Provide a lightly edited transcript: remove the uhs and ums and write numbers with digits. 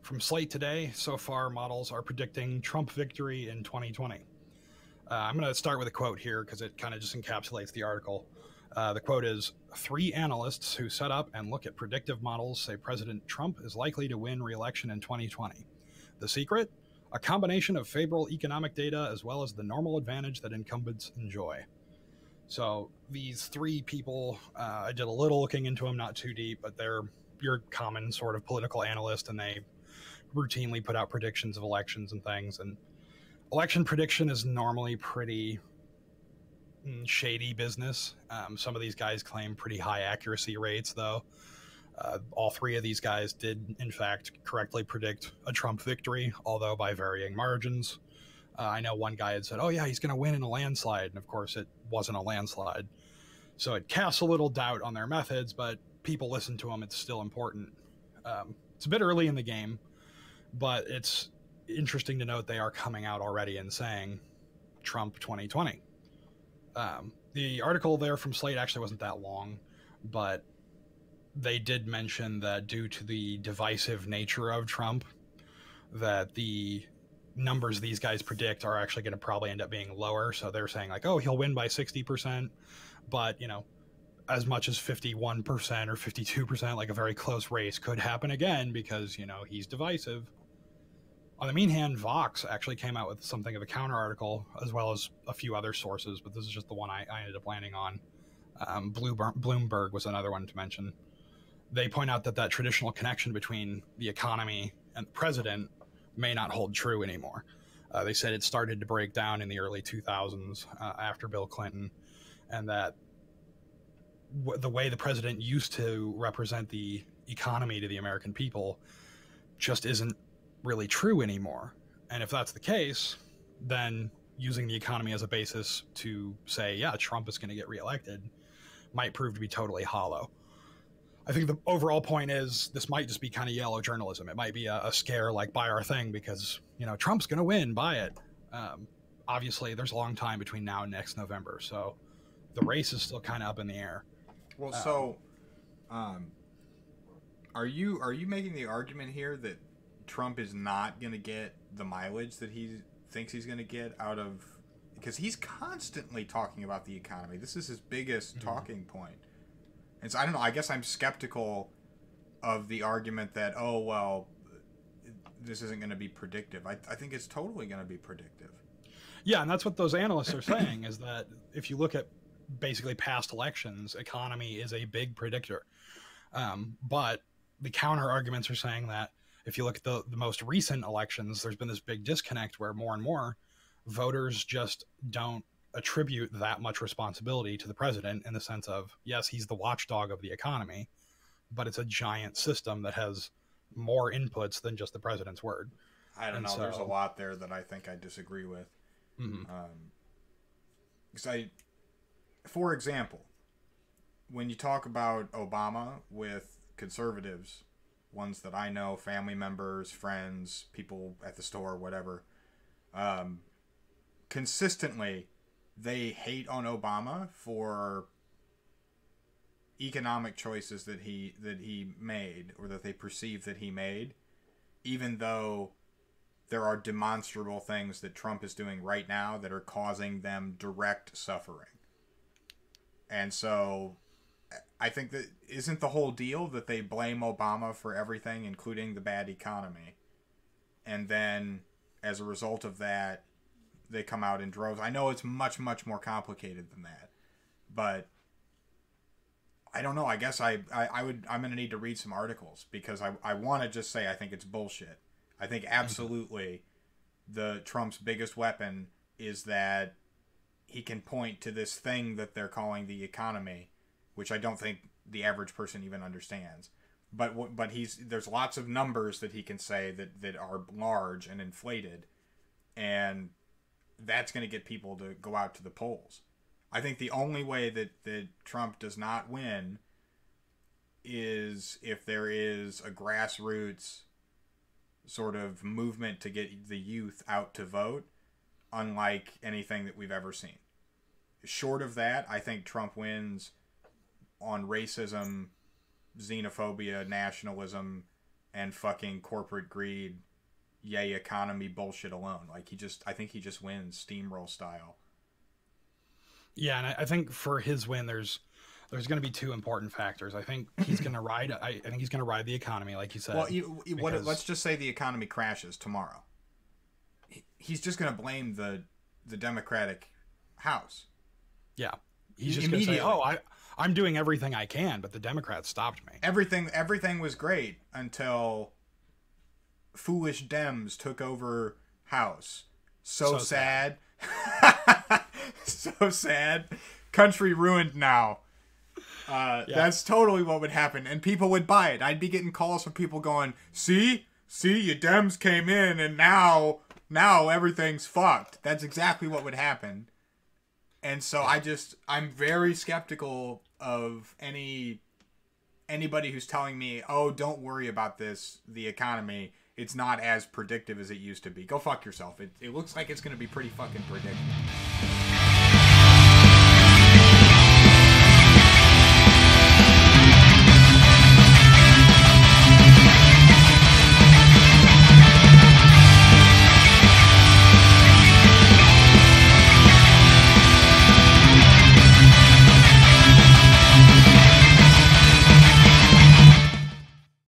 From Slate today, so far models are predicting Trump victory in 2020. I'm going to start with a quote here because it kind of just encapsulates the article. The quote is, "Three analysts who set up and look at predictive models say President Trump is likely to win re-election in 2020. The secret? A combination of favorable economic data as well as the normal advantage that incumbents enjoy." So these three people, I did a little looking into them, not too deep, but they're your common sort of political analyst, and they routinely put out predictions of elections and things. And election prediction is normally pretty shady business. Some of these guys claim pretty high accuracy rates, though. All three of these guys did, in fact, correctly predict a Trump victory, although by varying margins. I know one guy had said, "Oh yeah, he's going to win in a landslide," and of course it wasn't a landslide. So it casts a little doubt on their methods, but people listen to them. It's still important. It's a bit early in the game, but it's interesting to note they are coming out already and saying Trump 2020. The article there from Slate actually wasn't that long, but they did mention that due to the divisive nature of Trump, that the numbers these guys predict are actually going to probably end up being lower. So they're saying like, oh, he'll win by 60%, but as much as 51% or 52%, like a very close race could happen again because, he's divisive. On the mean hand, Vox actually came out with something of a counter article, as well as a few other sources, but this is just the one I ended up landing on. Bloomberg was another one to mention. They point out that traditional connection between the economy and the president may not hold true anymore. They said it started to break down in the early 2000s after Bill Clinton, and that the way the president used to represent the economy to the American people just isn't really true anymore. And if that's the case, then using the economy as a basis to say, yeah, Trump is going to get reelected might prove to be totally hollow. I think the overall point is this might just be kind of yellow journalism. It might be a scare like buy our thing because, Trump's going to win, buy it. Obviously, there's a long time between now and next November, so the race is still kind of up in the air. Well, are you making the argument here that Trump is not going to get the mileage that he thinks he's going to get out of, because he's constantly talking about the economy. This is his biggest talking point. And so I don't know, I guess I'm skeptical of the argument that, oh, well, this isn't going to be predictive. I think it's totally going to be predictive. Yeah, and that's what those analysts are saying, is that if you look at basically past elections, economy is a big predictor. But the counter arguments are saying that if you look at the most recent elections, there's been this big disconnect where more and more voters just don't attribute that much responsibility to the president, in the sense of, yes, he's the watchdog of the economy, but it's a giant system that has more inputs than just the president's word. I don't know. So, there's a lot there that I think I disagree with. Because for example, when you talk about Obama with conservatives, ones that I know, family members, friends, people at the store, whatever, consistently they hate on Obama for economic choices that he made, or that they perceive that he made, even though there are demonstrable things that Trump is doing right now that are causing them direct suffering. And so I think that isn't the whole deal that they blame Obama for everything, including the bad economy. And then as a result of that, they come out in droves. I know it's much, much more complicated than that, but I don't know. I guess I'm going to need to read some articles, because I want to just say I think it's bullshit. I think absolutely the Trump's biggest weapon is that he can point to this thing that they're calling the economy, which I don't think the average person even understands. But there's lots of numbers that he can say that are large and inflated, and that's going to get people to go out to the polls. I think the only way that Trump does not win is if there is a grassroots sort of movement to get the youth out to vote, unlike anything that we've ever seen. Short of that, I think Trump wins on racism, xenophobia, nationalism, and fucking corporate greed, yay economy bullshit alone. Like I think he just wins steamroll style. Yeah, and I think for his win, there's going to be two important factors. I think he's going to ride. I think he's going to ride the economy, like you said. Well, let's just say the economy crashes tomorrow. He's just going to blame the Democratic House. Yeah, he's just going to say, "Oh, I'm doing everything I can, but the Democrats stopped me." Everything was great until foolish Dems took over House. So sad. So sad. Country ruined now. That's totally what would happen, and people would buy it. I'd be getting calls from people going, see, you Dems came in, and now everything's fucked. That's exactly what would happen. And so I'm very skeptical of anybody who's telling me, oh, don't worry about the economy. It's not as predictive as it used to be. Go fuck yourself. It looks like it's going to be pretty fucking predictive.